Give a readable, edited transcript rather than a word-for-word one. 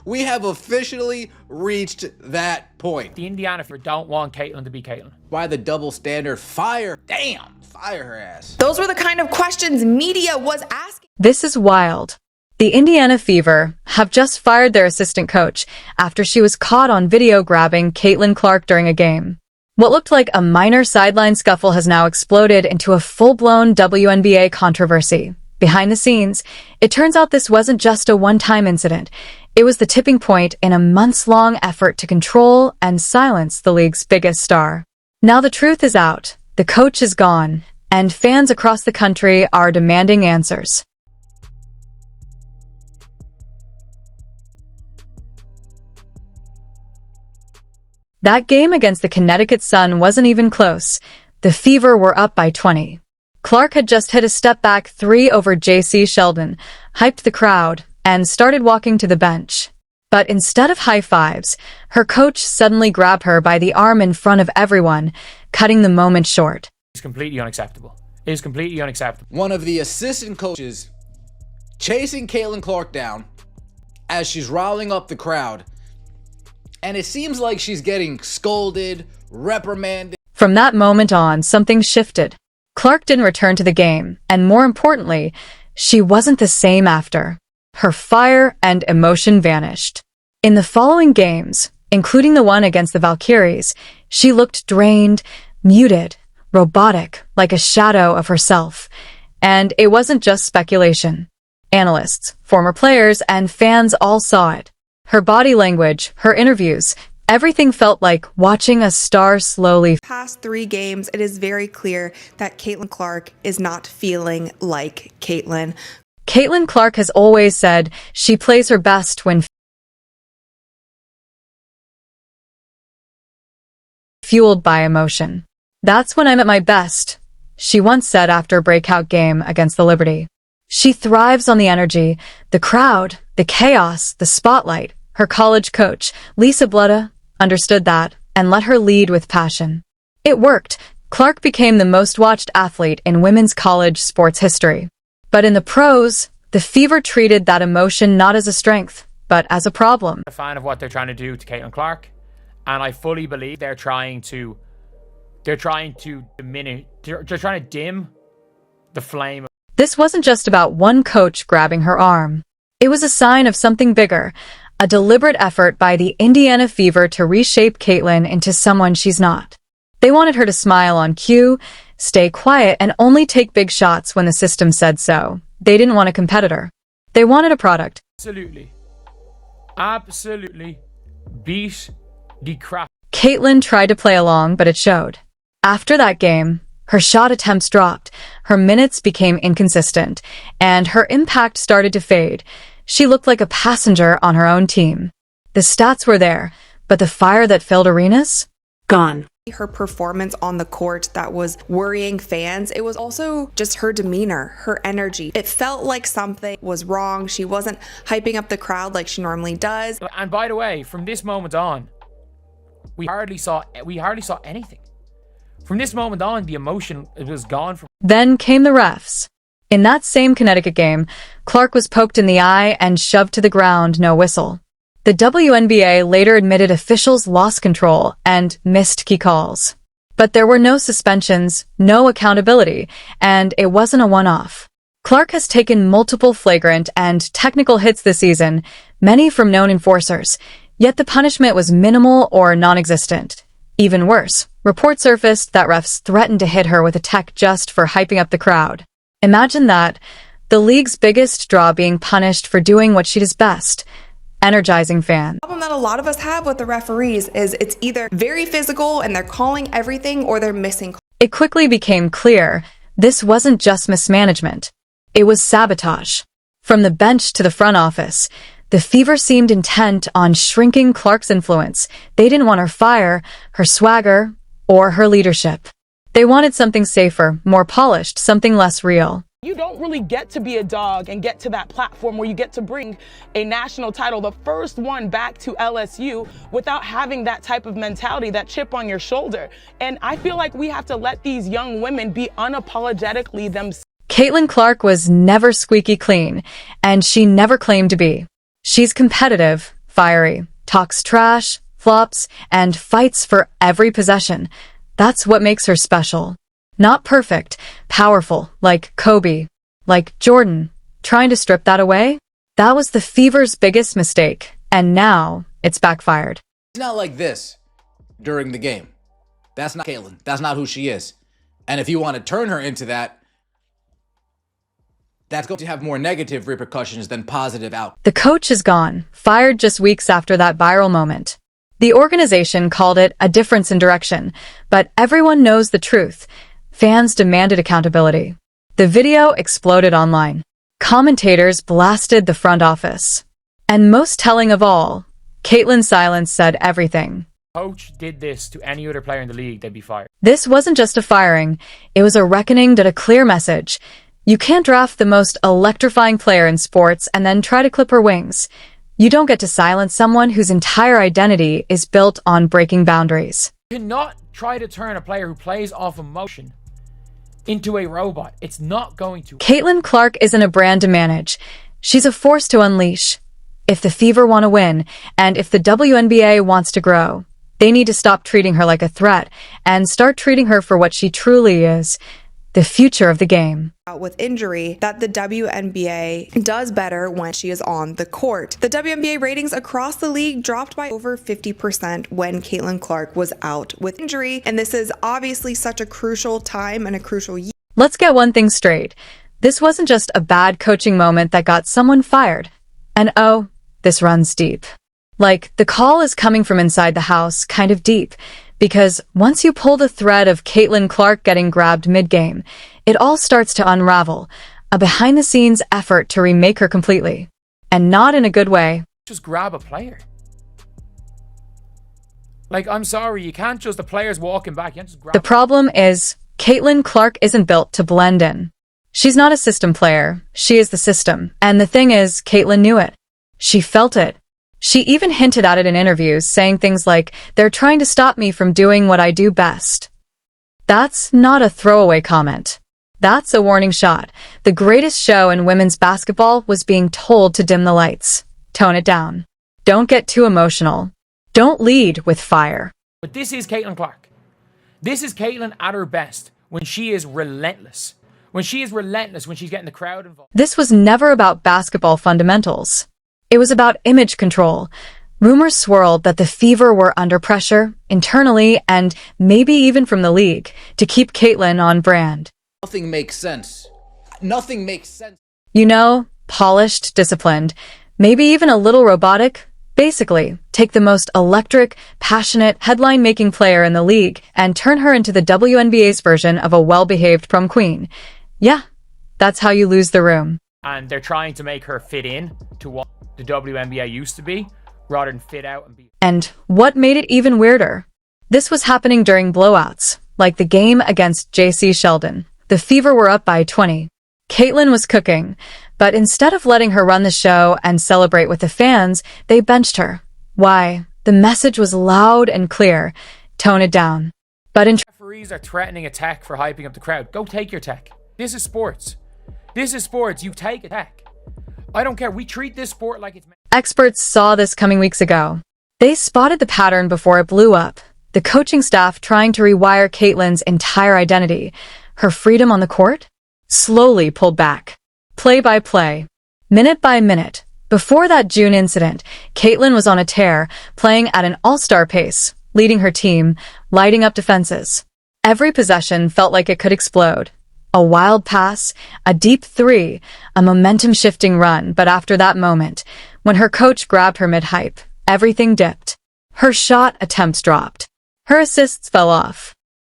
We have officially reached that point. The Indiana don't want Caitlin to be Caitlin. By the double standard, fire her ass. Those were the kind of questions media was asking. This is wild. The Indiana Fever have just fired their assistant coach after she was caught on video grabbing Caitlin Clark during a game. What looked like a minor sideline scuffle has now exploded into a full-blown WNBA controversy. Behind the scenes, it turns out this wasn't just a one-time incident. It was the tipping point in a months-long effort to control and silence the league's biggest star. Now the truth is out, the coach is gone, and fans across the country are demanding answers. That game against the Connecticut Sun wasn't even close. The Fever were up by 20. Clark had just hit a step-back 3 over J.C. Sheldon, hyped the crowd, and started walking to the bench. But instead of high fives, her coach suddenly grabbed her by the arm in front of everyone, cutting the moment short. It's completely unacceptable. It is completely unacceptable. One of the assistant coaches chasing Caitlin Clark down as she's riling up the crowd. And it seems like she's getting scolded, reprimanded. From that moment on, something shifted. Clark didn't return to the game, and more importantly, she wasn't the same after. Her fire and emotion vanished. In the following games, including the one against the Valkyries, she looked drained, muted, robotic, like a shadow of herself. And it wasn't just speculation. Analysts, former players, and fans all saw it. Her body language, her interviews, everything felt like watching a star slowly. Past 3 games, it is very clear that Caitlin Clark is not feeling like Caitlin. Caitlin Clark has always said she plays her best when fueled by emotion. "That's when I'm at my best," she once said after a breakout game against the Liberty. She thrives on the energy, the crowd, the chaos, the spotlight. Her college coach, Lisa Blutta, understood that and let her lead with passion. It worked. Clark became the most watched athlete in women's college sports history. But in the pros, the Fever treated that emotion not as a strength, but as a problem. I'm a fan of what they're trying to do to Caitlin Clark, and I fully believe they're trying to diminish, they're trying to dim the flame. This wasn't just about one coach grabbing her arm. It was a sign of something bigger, a deliberate effort by the Indiana Fever to reshape Caitlin into someone she's not. They wanted her to smile on cue, stay quiet, and only take big shots when the system said so. They didn't want a competitor. They wanted a product. Absolutely beat the crap. Caitlin tried to play along, but it showed. After that game, her shot attempts dropped, her minutes became inconsistent, and her impact started to fade. She looked like a passenger on her own team. The stats were there, but the fire that filled arenas? Gone. Her performance on the court that was worrying fans. It was also just her demeanor, her energy. It felt like something was wrong. She wasn't hyping up the crowd like she normally does. And by the way, from this moment on, we hardly saw anything. From this moment on, the emotion was gone. Then came the refs. In that same Connecticut game, Clark was poked in the eye and shoved to the ground, no whistle. The WNBA later admitted officials lost control and missed key calls. But there were no suspensions, no accountability, and it wasn't a one-off. Clark has taken multiple flagrant and technical hits this season, many from known enforcers, yet the punishment was minimal or non-existent. Even worse, reports surfaced that refs threatened to hit her with a tech just for hyping up the crowd. Imagine that, the league's biggest draw being punished for doing what she does best, energizing fans. The problem that a lot of us have with the referees is it's either very physical and they're calling everything or they're missing. It quickly became clear this wasn't just mismanagement. It was sabotage. From the bench to the front office, the Fever seemed intent on shrinking Clark's influence. They didn't want her fire, her swagger, or her leadership. They wanted something safer, more polished, something less real. You don't really get to be a dog and get to that platform where you get to bring a national title, the first one back to LSU, without having that type of mentality, that chip on your shoulder. And I feel like we have to let these young women be unapologetically themselves. Caitlin Clark was never squeaky clean, and she never claimed to be. She's competitive, fiery, talks trash, flops, and fights for every possession. That's what makes her special. Not perfect, powerful, like Kobe, like Jordan. Trying to strip that away? That was the Fever's biggest mistake, and now it's backfired. She's not like this during the game. That's not Caitlyn. That's not who she is. And if you want to turn her into that, that's going to have more negative repercussions than positive out. The coach is gone, fired just weeks after that viral moment. The organization called it a difference in direction, but everyone knows the truth. Fans demanded accountability. The video exploded online. Commentators blasted the front office. And most telling of all, Caitlyn's silence said everything. Coach did this to any other player in the league, they'd be fired. This wasn't just a firing, it was a reckoning that a clear message. You can't draft the most electrifying player in sports and then try to clip her wings. You don't get to silence someone whose entire identity is built on breaking boundaries. You cannot try to turn a player who plays off emotion into a robot. It's not going to. Caitlin Clark isn't a brand to manage. She's a force to unleash. If the Fever want to win, and if the WNBA wants to grow, they need to stop treating her like a threat and start treating her for what she truly is, the future of the game. With injury, that the WNBA does better when she is on the court. The WNBA ratings across the league dropped by over 50% when Caitlin Clark was out with injury, and this is obviously such a crucial time and a crucial year. Let's get one thing straight. This wasn't just a bad coaching moment that got someone fired. And oh, this runs deep. Like, the call is coming from inside the house, kind of deep, because once you pull the thread of Caitlin Clark getting grabbed mid-game, it all starts to unravel, a behind-the-scenes effort to remake her completely. And not in a good way. Just grab a player. Like, I'm sorry, you can't just, the player's walking back, you can't just grab. The problem is, Caitlin Clark isn't built to blend in. She's not a system player, she is the system. And the thing is, Caitlin knew it. She felt it. She even hinted at it in interviews, saying things like, "They're trying to stop me from doing what I do best." That's not a throwaway comment. That's a warning shot. The greatest show in women's basketball was being told to dim the lights. Tone it down. Don't get too emotional. Don't lead with fire. But this is Caitlin Clark. This is Caitlin at her best, when she is relentless. When she is relentless, when she's getting the crowd involved. This was never about basketball fundamentals. It was about image control. Rumors swirled that the Fever were under pressure, internally, and maybe even from the league, to keep Caitlin on brand. Nothing makes sense. Nothing makes sense. You know, polished, disciplined, maybe even a little robotic. Basically, take the most electric, passionate, headline-making player in the league and turn her into the WNBA's version of a well-behaved prom queen. Yeah, that's how you lose the room. And they're trying to make her fit in to what the WNBA used to be, rather than fit out and be. And what made it even weirder? This was happening during blowouts, like the game against JC Sheldon. The Fever were up by 20. Caitlin was cooking, but instead of letting her run the show and celebrate with the fans, they benched her. Why? The message was loud and clear. Tone it down. But Referees are threatening a tech for hyping up the crowd. Go take your tech. This is sports. This is sports. You take a tech. I don't care. We treat this sport like it's... Experts saw this coming weeks ago. They spotted the pattern before it blew up. The coaching staff trying to rewire Caitlin's entire identity. Her freedom on the court? Slowly pulled back. Play by play. Minute by minute. Before that June incident, Caitlin was on a tear, playing at an all-star pace, leading her team, lighting up defenses. Every possession felt like it could explode. A wild pass, a deep three, a momentum-shifting run, but after that moment, when her coach grabbed her mid-hype, everything dipped. Her shot attempts dropped. Her assists fell off.